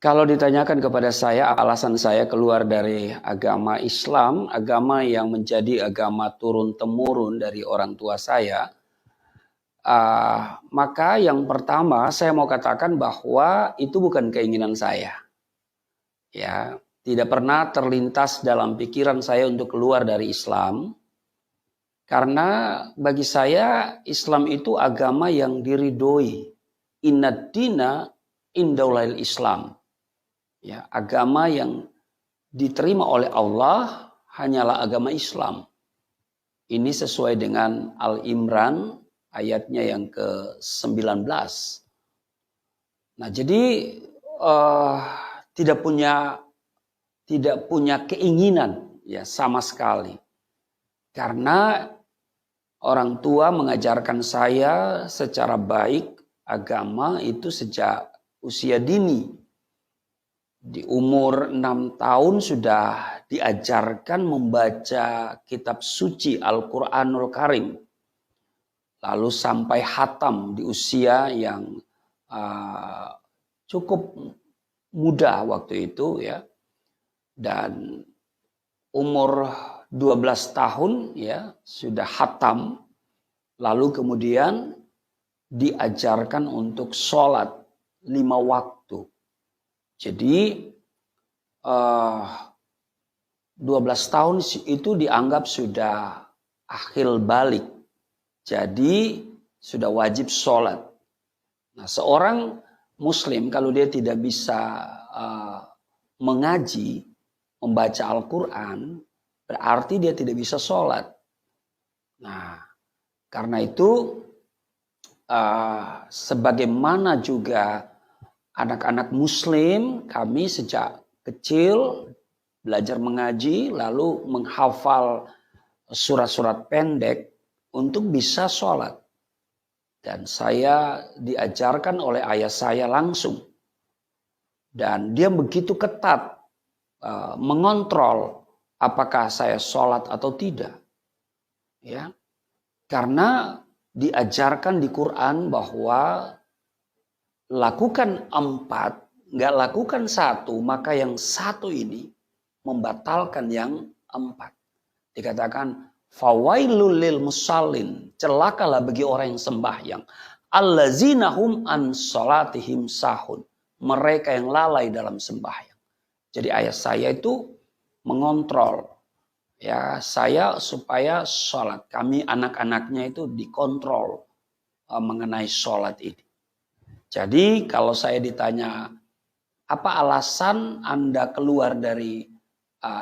Kalau ditanyakan kepada saya alasan saya keluar dari agama Islam, agama yang menjadi agama turun-temurun dari orang tua saya, maka yang pertama saya mau katakan bahwa itu bukan keinginan saya. Ya, tidak pernah terlintas dalam pikiran saya untuk keluar dari Islam, karena bagi saya Islam itu agama yang diridhoi. Innad dina indallail Islam. Ya, agama yang diterima oleh Allah hanyalah agama Islam. Ini sesuai dengan Al-Imran ayatnya yang ke-19. Nah, jadi tidak punya keinginan ya sama sekali. Karena orang tua mengajarkan saya secara baik agama itu sejak usia dini. Di umur 6 tahun sudah diajarkan membaca kitab suci Al-Quranul Karim. Lalu sampai hatam di usia yang cukup muda waktu itu ya. Dan umur 12 tahun ya sudah hatam. Lalu kemudian diajarkan untuk sholat 5 waktu. Jadi 12 tahun itu dianggap sudah akhil balik. Jadi sudah wajib sholat. Nah, seorang muslim kalau dia tidak bisa mengaji, membaca Al-Quran, berarti dia tidak bisa sholat. Nah, karena itu sebagaimana juga anak-anak muslim, kami sejak kecil belajar mengaji, lalu menghafal surat-surat pendek untuk bisa sholat. Dan saya diajarkan oleh ayah saya langsung. Dan dia begitu ketat mengontrol apakah saya sholat atau tidak. Ya, karena diajarkan di Quran bahwa lakukan 4, nggak lakukan 1, maka yang 1 ini membatalkan yang 4. Dikatakan fawailul lil musallin, celakalah bagi orang yang sembahyang, allazina hum an salatihim sahun, mereka yang lalai dalam sembahyang. Jadi ayah saya itu mengontrol ya saya supaya sholat. Kami anak-anaknya itu dikontrol mengenai sholat ini. Jadi kalau saya ditanya, apa alasan Anda keluar dari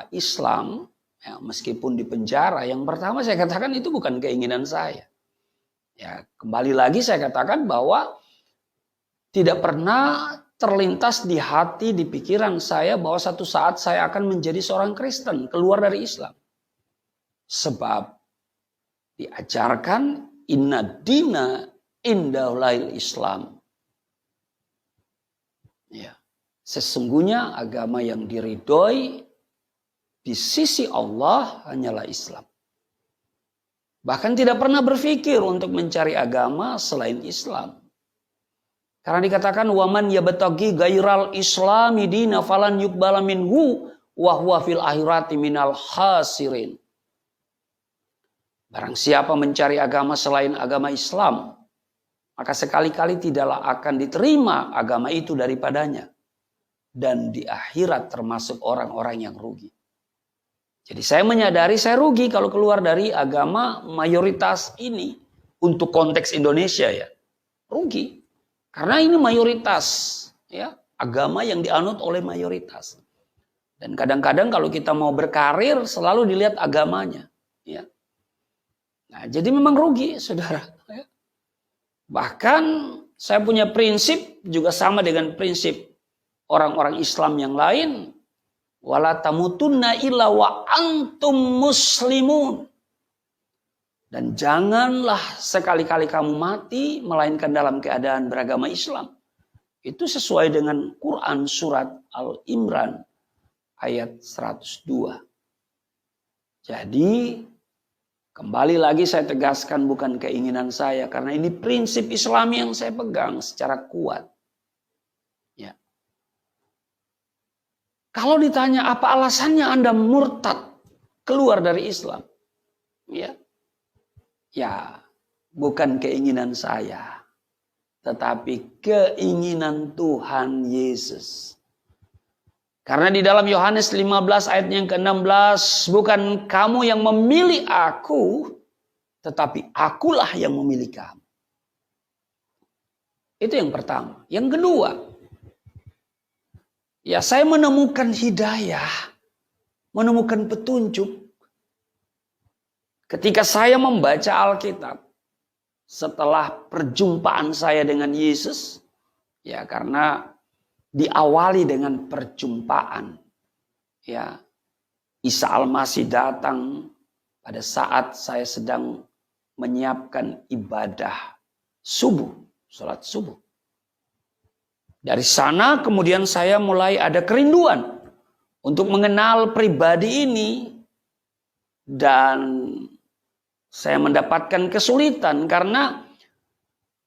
Islam, ya, meskipun di penjara, yang pertama saya katakan itu bukan keinginan saya. Ya, kembali lagi saya katakan bahwa tidak pernah terlintas di hati, di pikiran saya bahwa satu saat saya akan menjadi seorang Kristen, keluar dari Islam. Sebab diajarkan inna dina indallail Islam. Ya, sesungguhnya agama yang diridhoi di sisi Allah hanyalah Islam. Bahkan tidak pernah berpikir untuk mencari agama selain Islam. Karena dikatakan waman yabtaghi ghairal islami dina falan yuqbala minhu wa huwa fil akhirati minal khasirin. Barang siapa mencari agama selain agama Islam, maka sekali-kali tidaklah akan diterima agama itu daripadanya. Dan di akhirat termasuk orang-orang yang rugi. Jadi saya menyadari saya rugi kalau keluar dari agama mayoritas ini. Untuk konteks Indonesia ya. Rugi. Karena ini mayoritas. Ya, agama yang dianut oleh mayoritas. Dan kadang-kadang kalau kita mau berkarir selalu dilihat agamanya. Ya. Nah, jadi memang rugi saudara. Ya. Bahkan saya punya prinsip juga sama dengan prinsip orang-orang Islam yang lain. Wala tamutunna illa wa antum muslimun. Dan janganlah sekali-kali kamu mati melainkan dalam keadaan beragama Islam. Itu sesuai dengan Quran surat Al-Imran ayat 102. Jadi kembali lagi saya tegaskan bukan keinginan saya. Karena ini prinsip Islam yang saya pegang secara kuat. Ya. Kalau ditanya apa alasannya Anda murtad keluar dari Islam? Ya. Ya, bukan keinginan saya, tetapi keinginan Tuhan Yesus. Karena di dalam Yohanes 15 ayat yang ke-16, bukan kamu yang memilih aku, tetapi akulah yang memilih kamu. Itu yang pertama. Yang kedua, ya saya menemukan hidayah, menemukan petunjuk ketika saya membaca Alkitab. Setelah perjumpaan saya dengan Yesus, ya karena diawali dengan perjumpaan. Ya, Isa Al-Masih datang pada saat saya sedang menyiapkan ibadah subuh, sholat subuh. Dari sana kemudian saya mulai ada kerinduan untuk mengenal pribadi ini. Dan saya mendapatkan kesulitan karena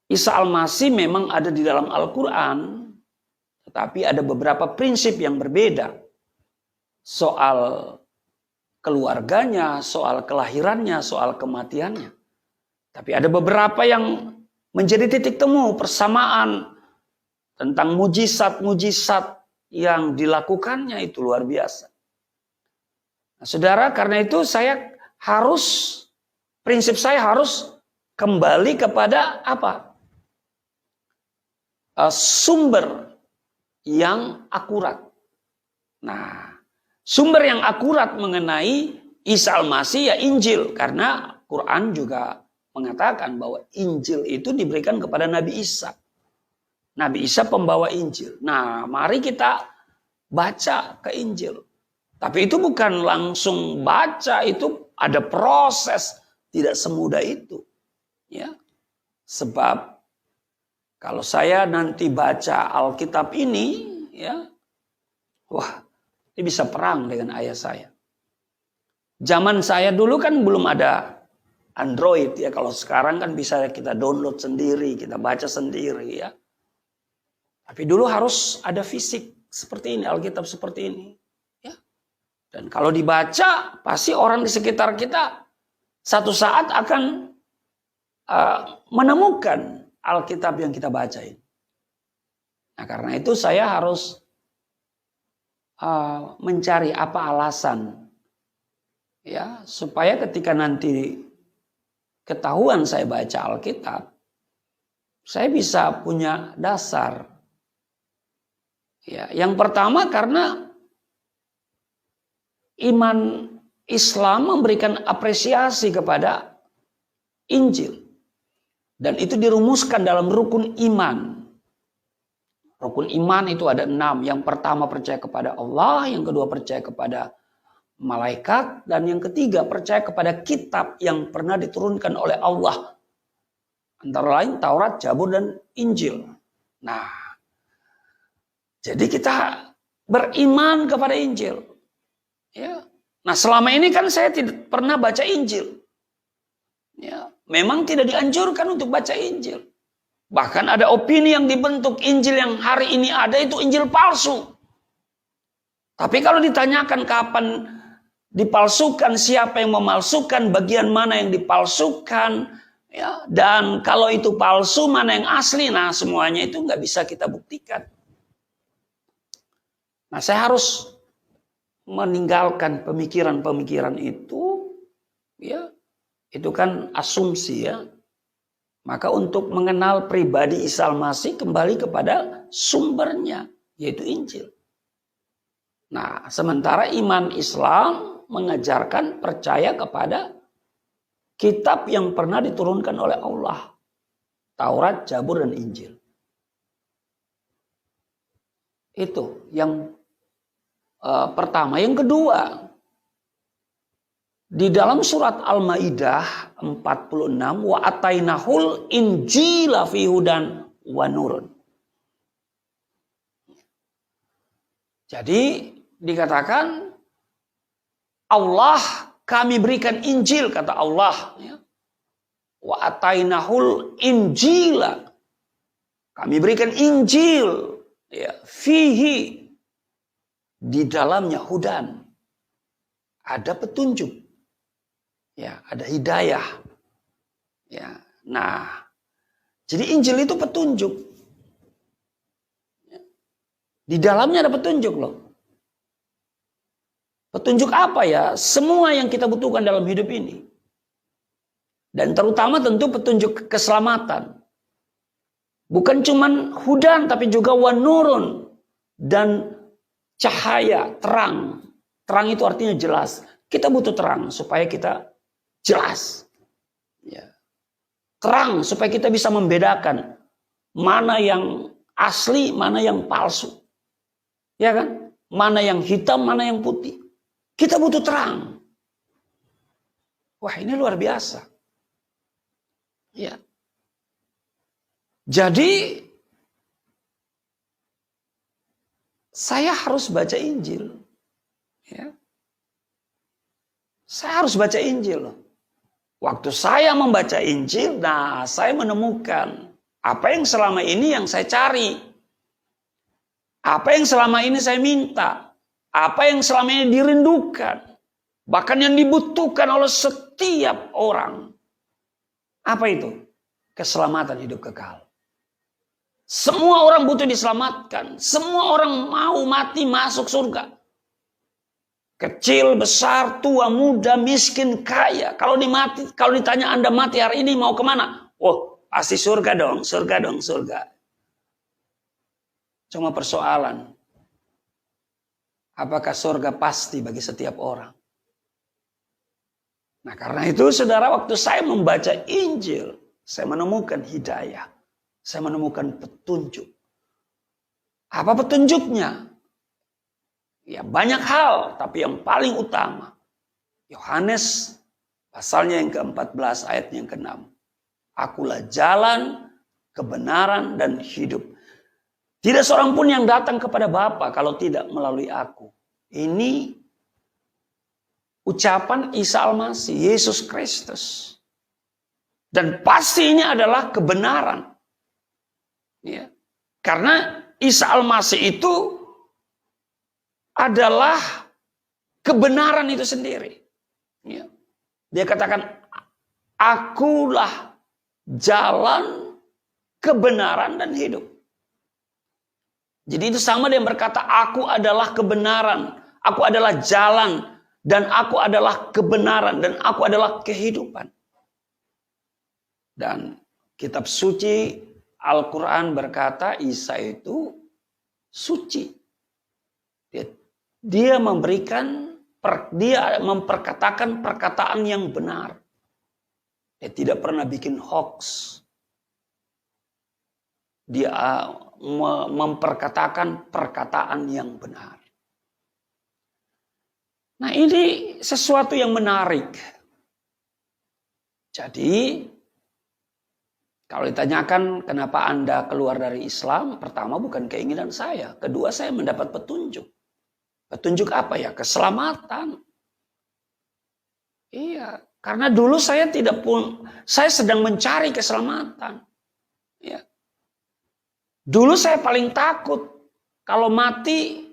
Isa Al-Masih memang ada di dalam Al-Quran. Tetapi ada beberapa prinsip yang berbeda. Soal keluarganya, soal kelahirannya, soal kematiannya. Tapi ada beberapa yang menjadi titik temu persamaan tentang mujizat-mujizat yang dilakukannya itu luar biasa. Nah, saudara, karena itu prinsip saya harus kembali kepada apa? Sumber yang akurat. Nah, sumber yang akurat mengenai Isa Al-Masih ya Injil. Karena Quran juga mengatakan bahwa Injil itu diberikan kepada Nabi Isa. Nabi Isa pembawa Injil. Nah, mari kita baca ke Injil. Tapi itu bukan langsung baca, itu ada proses. Tidak semudah itu. Ya. Sebab kalau saya nanti baca Alkitab ini, ya, wah, ini bisa perang dengan ayah saya. Zaman saya dulu kan belum ada Android ya. Kalau sekarang kan bisa kita download sendiri, kita baca sendiri ya. Tapi dulu harus ada fisik seperti ini, Alkitab seperti ini. Ya. Dan kalau dibaca, pasti orang di sekitar kita satu saat akan menemukan Alkitab yang kita bacain. Nah, karena itu saya harus mencari apa alasan ya supaya ketika nanti ketahuan saya baca Alkitab, saya bisa punya dasar. Ya, yang pertama karena iman Islam memberikan apresiasi kepada Injil. Dan itu dirumuskan dalam rukun iman. Rukun iman itu ada 6. Yang pertama percaya kepada Allah. Yang kedua percaya kepada malaikat. Dan yang ketiga percaya kepada kitab yang pernah diturunkan oleh Allah. Antara lain Taurat, Zabur, dan Injil. Nah, jadi kita beriman kepada Injil. Ya. Nah, selama ini kan saya tidak pernah baca Injil. Ya, memang tidak dianjurkan untuk baca Injil. Bahkan ada opini yang dibentuk Injil yang hari ini ada itu Injil palsu. Tapi kalau ditanyakan kapan dipalsukan, siapa yang memalsukan, bagian mana yang dipalsukan, ya, dan kalau itu palsu mana yang asli, nah semuanya itu nggak bisa kita buktikan. Nah, saya harus meninggalkan pemikiran-pemikiran itu, ya. Itu kan asumsi ya. Maka untuk mengenal pribadi Isa Al-Masih kembali kepada sumbernya, yaitu Injil. Nah, sementara iman Islam mengajarkan percaya kepada kitab yang pernah diturunkan oleh Allah. Taurat, Zabur, dan Injil. Itu yang pertama. Yang kedua, di dalam surat Al-Maidah 46, wa atainahul injila fi hudan wa nurun. Jadi dikatakan Allah kami berikan Injil, kata Allah. Wa atainahul injila. Kami berikan Injil. Ya, fihi. Di dalamnya hudan. Ada petunjuk. Ya, ada hidayah. Ya. Nah, jadi Injil itu petunjuk. Di dalamnya ada petunjuk loh. Petunjuk apa ya? Semua yang kita butuhkan dalam hidup ini. Dan terutama tentu petunjuk keselamatan. Bukan cuman hudan tapi juga wanurun dan cahaya, terang. Terang itu artinya jelas. Kita butuh terang supaya kita jelas. Ya. Terang supaya kita bisa membedakan mana yang asli, mana yang palsu. Ya kan? Mana yang hitam, mana yang putih. Kita butuh terang. Wah, ini luar biasa. Ya. Jadi saya harus baca Injil. Ya. Saya harus baca Injil. Waktu saya membaca Injil, nah saya menemukan apa yang selama ini yang saya cari. Apa yang selama ini saya minta. Apa yang selama ini dirindukan. Bahkan yang dibutuhkan oleh setiap orang. Apa itu? Keselamatan hidup kekal. Semua orang butuh diselamatkan. Semua orang mau mati masuk surga. Kecil, besar, tua, muda, miskin, kaya. Kalau ditanya Anda mati hari ini mau kemana? Oh, pasti surga dong, surga dong, surga. Cuma persoalan. Apakah surga pasti bagi setiap orang? Nah, karena itu saudara, waktu saya membaca Injil, saya menemukan hidayah. Saya menemukan petunjuk. Apa petunjuknya? Ya, banyak hal, tapi yang paling utama Yohanes pasalnya yang ke-14 ayat yang ke-6. Akulah jalan, kebenaran dan hidup. Tidak seorang pun yang datang kepada Bapa kalau tidak melalui aku. Ini ucapan Isa Al-Masih, Yesus Kristus. Dan pasti ini adalah kebenaran. Ya. Karena Isa Al-Masih itu adalah kebenaran itu sendiri. Ya. Dia katakan, akulah jalan, kebenaran dan hidup. Jadi itu sama dia berkata, aku adalah kebenaran, aku adalah jalan, dan aku adalah kebenaran, dan aku adalah kehidupan. Dan kitab suci Al-Quran berkata Isa itu suci. Dia memperkatakan perkataan yang benar. Dia tidak pernah bikin hoax. Dia memperkatakan perkataan yang benar. Nah, ini sesuatu yang menarik. Jadi, kalau ditanyakan kenapa Anda keluar dari Islam, pertama bukan keinginan saya. Kedua, saya mendapat petunjuk. Petunjuk apa ya? Keselamatan. Iya, karena dulu saya saya sedang mencari keselamatan. Ya. Dulu saya paling takut kalau mati,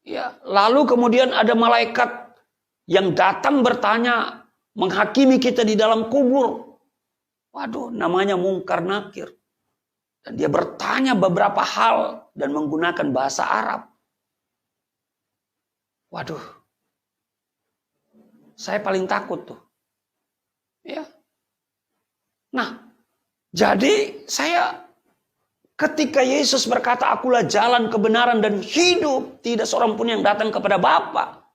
ya, lalu kemudian ada malaikat yang datang bertanya, menghakimi kita di dalam kubur. Waduh, namanya Mungkar Nakir. Dan dia bertanya beberapa hal dan menggunakan bahasa Arab. Waduh, saya paling takut tuh. Ya. Nah, jadi saya ketika Yesus berkata, akulah jalan, kebenaran, dan hidup. Tidak seorang pun yang datang kepada Bapa.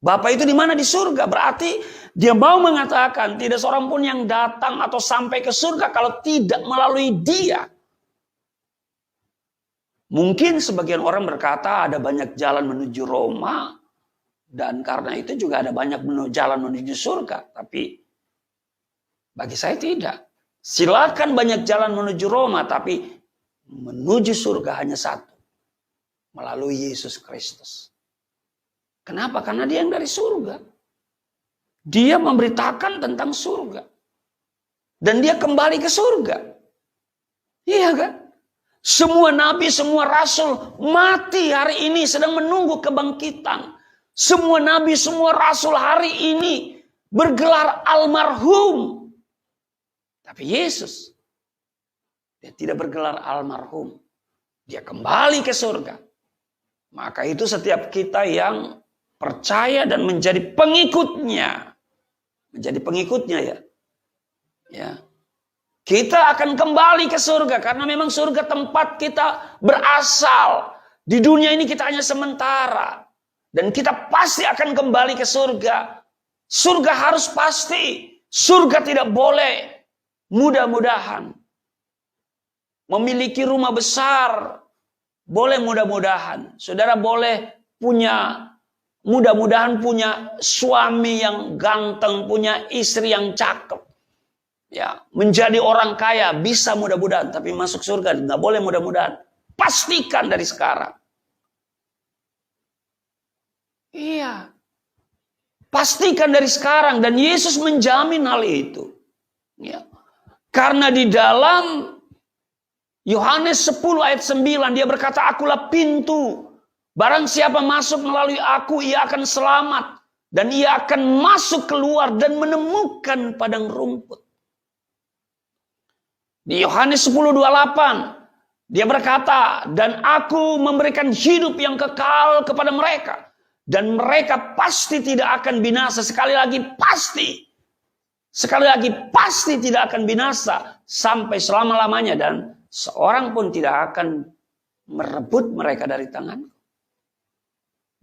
Bapa itu di mana? Di surga. Berarti dia mau mengatakan tidak seorang pun yang datang atau sampai ke surga kalau tidak melalui dia. Mungkin sebagian orang berkata ada banyak jalan menuju Roma. Dan karena itu juga ada banyak jalan menuju surga. Tapi bagi saya tidak. Silakan banyak jalan menuju Roma, tapi menuju surga hanya satu. Melalui Yesus Kristus. Kenapa? Karena dia yang dari surga. Dia memberitakan tentang surga. Dan dia kembali ke surga. Iya kan? Semua nabi, semua rasul mati hari ini sedang menunggu kebangkitan. Semua nabi, semua rasul hari ini bergelar almarhum. Tapi Yesus, dia tidak bergelar almarhum. Dia kembali ke surga. Maka itu setiap kita yang percaya dan menjadi pengikutnya. Menjadi pengikutnya ya. Kita akan kembali ke surga karena memang surga tempat kita berasal. Di dunia ini kita hanya sementara. Dan kita pasti akan kembali ke surga. Surga harus pasti. Surga tidak boleh mudah-mudahan. Memiliki rumah besar boleh mudah-mudahan. Saudara boleh mudah-mudahan punya suami yang ganteng, punya istri yang cakep. Ya, menjadi orang kaya bisa mudah-mudahan, tapi masuk surga nggak boleh mudah-mudahan. Pastikan dari sekarang. Iya. Pastikan dari sekarang dan Yesus menjamin hal itu. Ya. Karena di dalam Yohanes 10 ayat 9 dia berkata, "Akulah pintu. Barang siapa masuk melalui aku, ia akan selamat dan ia akan masuk keluar dan menemukan padang rumput." Di Yohanes 10:28 dia berkata, "Dan aku memberikan hidup yang kekal kepada mereka dan mereka pasti tidak akan binasa." Sekali lagi pasti tidak akan binasa sampai selama-lamanya dan seorang pun tidak akan merebut mereka dari tangan.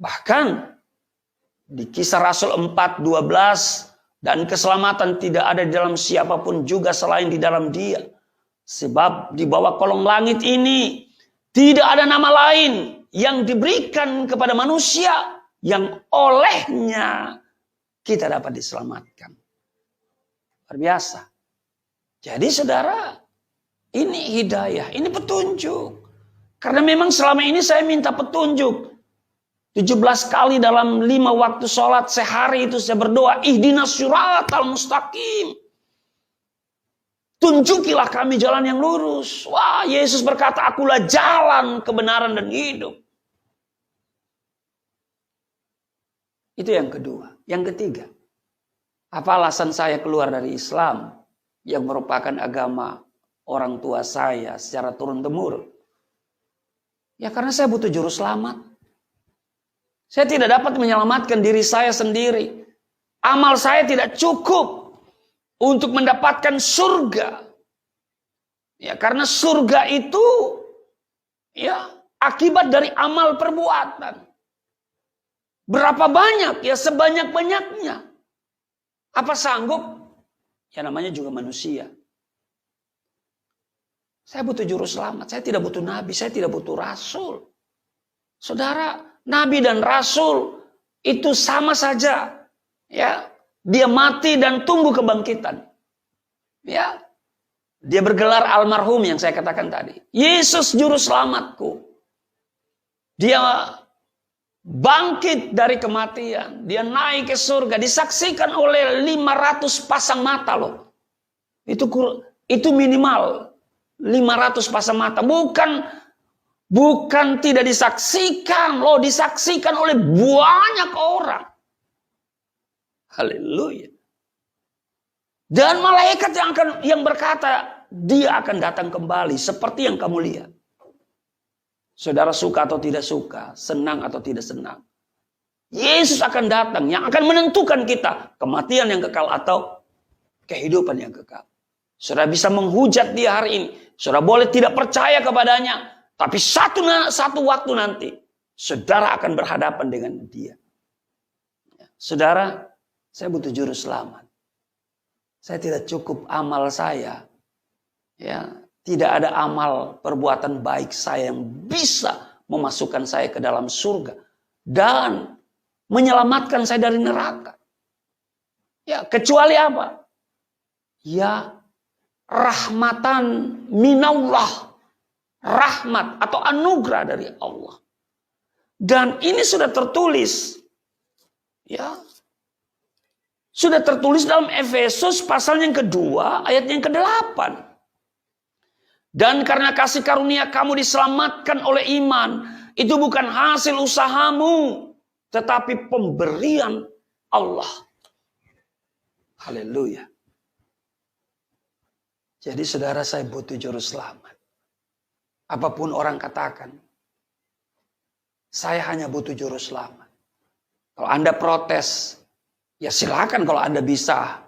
Bahkan di Kisah Rasul 4:12, "Dan keselamatan tidak ada di dalam siapapun juga selain di dalam Dia. Sebab di bawah kolong langit ini tidak ada nama lain yang diberikan kepada manusia yang olehnya kita dapat diselamatkan." Luar biasa. Jadi saudara, ini hidayah, ini petunjuk. Karena memang selama ini saya minta petunjuk. 17 kali dalam 5 waktu sholat sehari itu saya berdoa, "Ihdinas siratal mustaqim." Tunjukilah kami jalan yang lurus. Wah, Yesus berkata, "Akulah jalan, kebenaran, dan hidup." Itu yang kedua. Yang ketiga, apa alasan saya keluar dari Islam yang merupakan agama orang tua saya secara turun-temurun? Ya karena saya butuh juru selamat. Saya tidak dapat menyelamatkan diri saya sendiri. Amal saya tidak cukup untuk mendapatkan surga. Ya, karena surga itu ya akibat dari amal perbuatan. Berapa banyak? Ya sebanyak-banyaknya. Apa sanggup? Ya namanya juga manusia. Saya butuh juru selamat. Saya tidak butuh nabi, saya tidak butuh rasul. Saudara, nabi dan rasul itu sama saja. Ya, dia mati dan tunggu kebangkitan. Ya. Dia bergelar almarhum yang saya katakan tadi. Yesus juru selamatku. Dia bangkit dari kematian. Dia naik ke surga. Disaksikan oleh 500 pasang mata loh. Itu minimal 500 pasang mata. Bukan tidak disaksikan loh. Disaksikan oleh banyak orang. Haleluya. Dan malaikat yang berkata, dia akan datang kembali seperti yang kamu lihat. Saudara suka atau tidak suka, senang atau tidak senang. Yesus akan datang yang akan menentukan kita kematian yang kekal atau kehidupan yang kekal. Saudara bisa menghujat dia hari ini. Saudara boleh tidak percaya kepadanya. Tapi satu waktu nanti, saudara akan berhadapan dengan dia. Saudara, saya butuh juru selamat. Saya tidak cukup amal saya. Ya, tidak ada amal perbuatan baik saya yang bisa memasukkan saya ke dalam surga dan menyelamatkan saya dari neraka. Ya, kecuali apa? Ya, rahmatan minallah. Rahmat atau anugerah dari Allah. Dan ini sudah tertulis. Ya. Sudah tertulis dalam Efesus pasal yang kedua ayat yang ke-8. Dan karena kasih karunia kamu diselamatkan oleh iman. Itu bukan hasil usahamu, tetapi pemberian Allah. Haleluya. Jadi saudara, saya butuh juru selamat. Apapun orang katakan, saya hanya butuh juru selamat. Kalau Anda protes, ya silakan kalau Anda bisa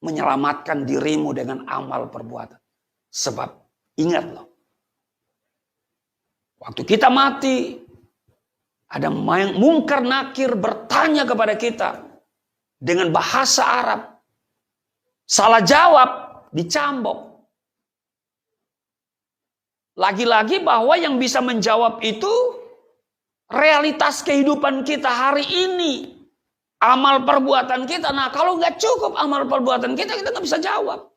menyelamatkan dirimu dengan amal perbuatan. Sebab ingat loh, waktu kita mati, ada mungkar nakir bertanya kepada kita dengan bahasa Arab. Salah jawab, dicambuk. Lagi-lagi bahwa yang bisa menjawab itu realitas kehidupan kita hari ini. Amal perbuatan kita. Nah, kalau nggak cukup amal perbuatan kita nggak bisa jawab.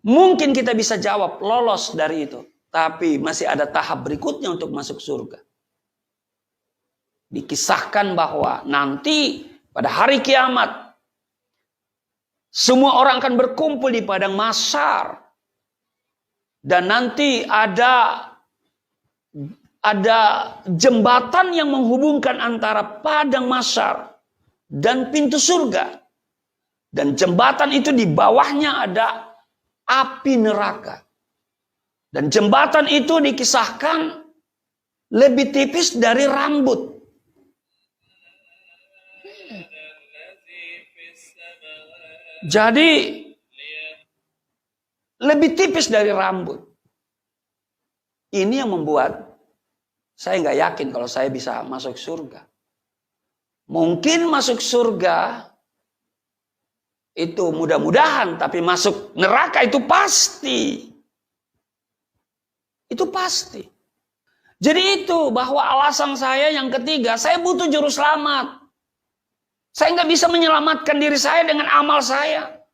Mungkin kita bisa jawab, lolos dari itu. Tapi masih ada tahap berikutnya untuk masuk surga. Dikisahkan bahwa nanti pada hari kiamat, semua orang akan berkumpul di padang mahsyar. Dan nanti ada jembatan yang menghubungkan antara padang mahsyar dan pintu surga. Dan jembatan itu di bawahnya ada api neraka. Dan jembatan itu dikisahkan lebih tipis dari rambut. Jadi lebih tipis dari rambut. Ini yang membuat saya nggak yakin kalau saya bisa masuk surga. Mungkin masuk surga itu mudah-mudahan, tapi masuk neraka itu pasti. Itu pasti. Jadi itu bahwa alasan saya yang ketiga, saya butuh juru selamat. Saya nggak bisa menyelamatkan diri saya dengan amal saya.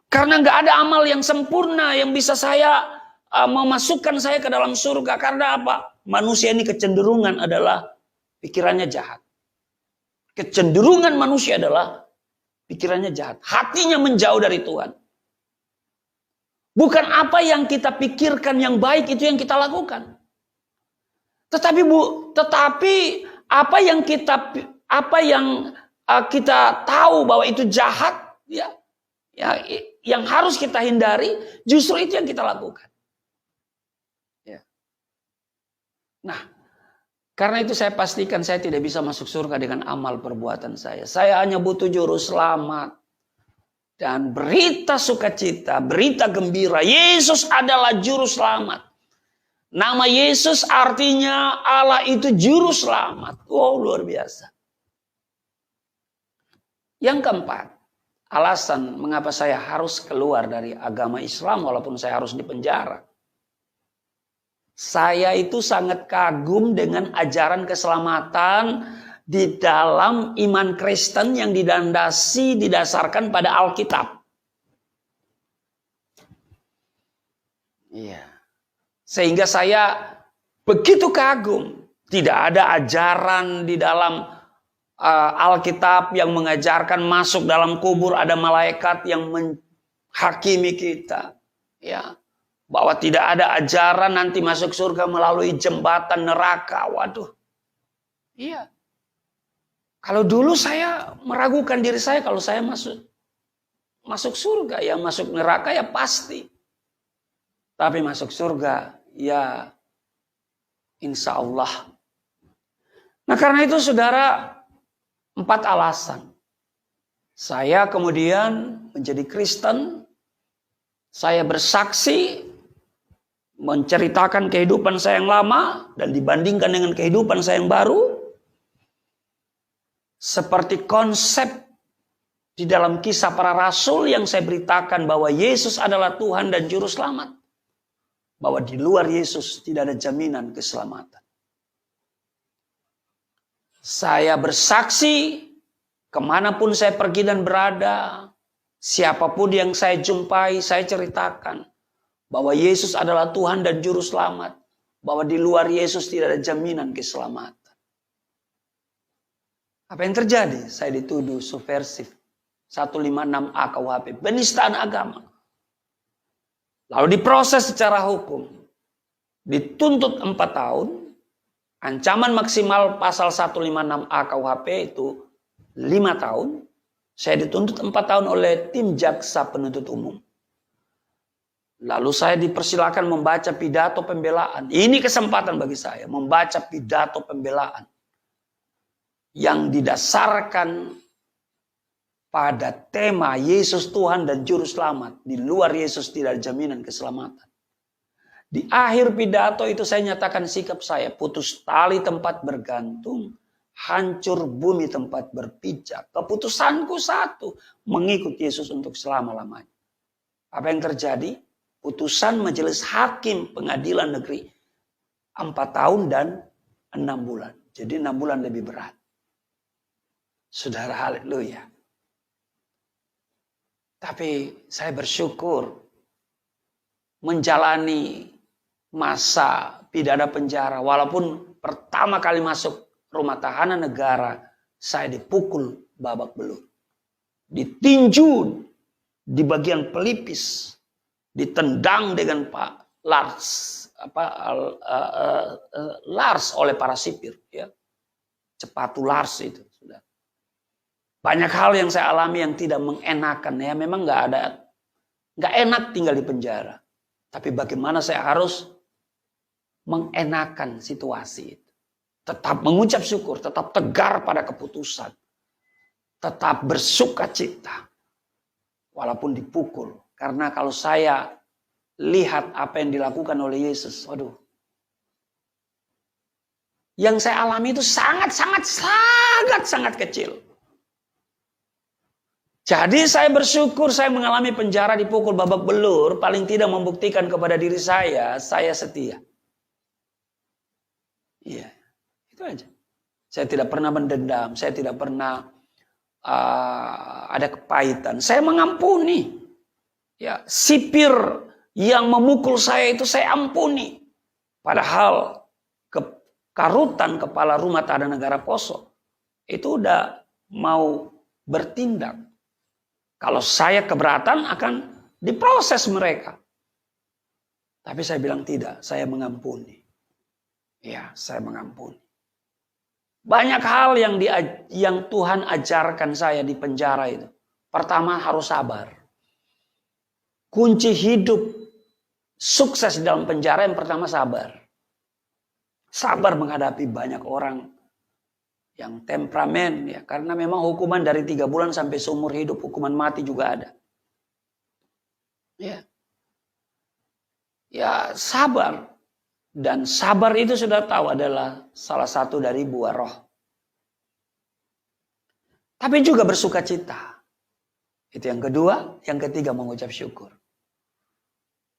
Karena nggak ada amal yang sempurna yang bisa saya memasukkan saya ke dalam surga. Karena apa? Manusia ini kecenderungan adalah pikirannya jahat. Kecenderungan manusia adalah pikirannya jahat. Hatinya menjauh dari Tuhan. Bukan apa yang kita pikirkan yang baik itu yang kita lakukan. Tetapi apa yang kita tahu bahwa itu jahat, ya, yang harus kita hindari, justru itu yang kita lakukan. Ya. Nah, karena itu saya pastikan saya tidak bisa masuk surga dengan amal perbuatan saya. Saya hanya butuh juru selamat. Dan berita sukacita, berita gembira, Yesus adalah juru selamat. Nama Yesus artinya Allah itu juru selamat. Wow, luar biasa. Yang keempat, alasan mengapa saya harus keluar dari agama Islam walaupun saya harus dipenjara. Saya itu sangat kagum dengan ajaran keselamatan di dalam iman Kristen yang didasarkan pada Alkitab. Iya. Sehingga saya begitu kagum. Tidak ada ajaran di dalam Alkitab yang mengajarkan masuk dalam kubur ada malaikat yang menghakimi kita. Ya. Bahwa tidak ada ajaran nanti masuk surga melalui jembatan neraka. Waduh. Iya. Kalau dulu saya meragukan diri saya kalau saya masuk surga, ya masuk neraka ya pasti. Tapi masuk surga ya insya Allah. Nah karena itu saudara, 4 alasan. Saya kemudian menjadi Kristen, saya bersaksi, menceritakan kehidupan saya yang lama dan dibandingkan dengan kehidupan saya yang baru. Seperti konsep di dalam kisah para rasul yang saya beritakan bahwa Yesus adalah Tuhan dan Juru Selamat. Bahwa di luar Yesus tidak ada jaminan keselamatan. Saya bersaksi kemanapun saya pergi dan berada, siapapun yang saya jumpai, saya ceritakan bahwa Yesus adalah Tuhan dan Juru Selamat. Bahwa di luar Yesus tidak ada jaminan keselamatan. Apa yang terjadi? Saya dituduh subversif. 156A KUHP. Penistaan agama. Lalu diproses secara hukum. Dituntut 4 tahun. Ancaman maksimal pasal 156A KUHP itu 5 tahun. Saya dituntut 4 tahun oleh tim jaksa penuntut umum. Lalu saya dipersilakan membaca pidato pembelaan. Ini kesempatan bagi saya membaca pidato pembelaan yang didasarkan pada tema Yesus Tuhan dan Juru Selamat. Di luar Yesus tidak ada jaminan keselamatan. Di akhir pidato itu saya nyatakan sikap saya. Putus tali tempat bergantung. Hancur bumi tempat berpijak. Keputusanku satu. Mengikut Yesus untuk selama-lamanya. Apa yang terjadi? Putusan majelis hakim pengadilan negeri 4 tahun dan 6 bulan. Jadi 6 bulan lebih berat. Saudara, haleluya. Tapi saya bersyukur menjalani masa pidana penjara. Walaupun pertama kali masuk rumah tahanan negara, saya dipukul babak belur. Ditinju di bagian pelipis. Ditendang dengan Pak Lars, Lars oleh para sipir, ya. Cepatu Lars itu, sudah. Banyak hal yang saya alami yang tidak mengenakan, ya. Memang nggak enak tinggal di penjara. Tapi bagaimana saya harus mengenakan situasi itu. Tetap mengucap syukur, tetap tegar pada keputusan. Tetap bersuka cita. Walaupun dipukul. Karena kalau saya lihat apa yang dilakukan oleh Yesus, waduh. Yang saya alami itu sangat kecil. Jadi saya bersyukur saya mengalami penjara, dipukul babak belur. Paling tidak membuktikan kepada diri saya setia. Iya, itu aja. Saya tidak pernah mendendam, saya tidak pernah ada kepahitan. Saya mengampuni. Ya, sipir yang memukul saya itu saya ampuni. Padahal karutan kepala rumah tahanan negara Poso itu udah mau bertindak. Kalau saya keberatan akan diproses mereka. Tapi saya bilang tidak, saya mengampuni. Ya, saya mengampuni. Banyak hal yang Tuhan ajarkan saya di penjara itu. Pertama, harus sabar. Kunci hidup sukses dalam penjara yang pertama sabar. Sabar menghadapi banyak orang yang temperamen, ya, karena memang hukuman dari 3 bulan sampai seumur hidup, hukuman mati juga ada. Ya, sabar. Dan sabar itu sudah tahu adalah salah satu dari buah roh. Tapi juga bersuka cita. Itu yang kedua, yang ketiga mengucap syukur.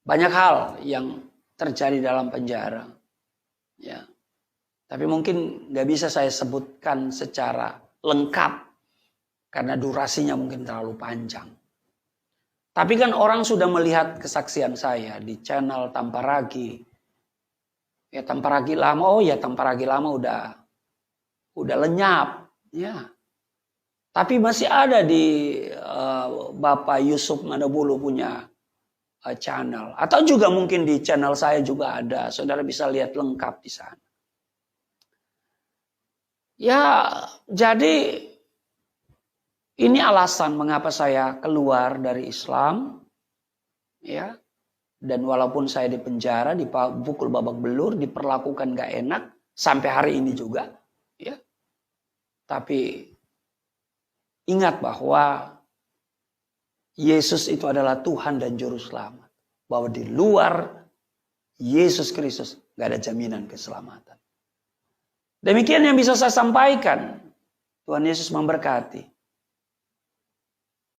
Banyak hal yang terjadi dalam penjara. Ya. Tapi mungkin gak bisa saya sebutkan secara lengkap. Karena durasinya mungkin terlalu panjang. Tapi kan orang sudah melihat kesaksian saya di channel Tamparagi. Ya, Tamparagi lama, oh ya Tamparagi lama udah lenyap. Ya. Tapi masih ada di Bapak Yusuf Manabulu punya channel. Atau juga mungkin di channel saya juga ada. Saudara bisa lihat lengkap di sana. Ya, jadi ini alasan mengapa saya keluar dari Islam. Ya. Dan walaupun saya di penjara, dipukul babak belur, diperlakukan gak enak. Sampai hari ini juga. Ya. Tapi ingat bahwa Yesus itu adalah Tuhan dan Juru Selamat. Bahwa di luar Yesus Kristus gak ada jaminan keselamatan. Demikian yang bisa saya sampaikan. Tuhan Yesus memberkati.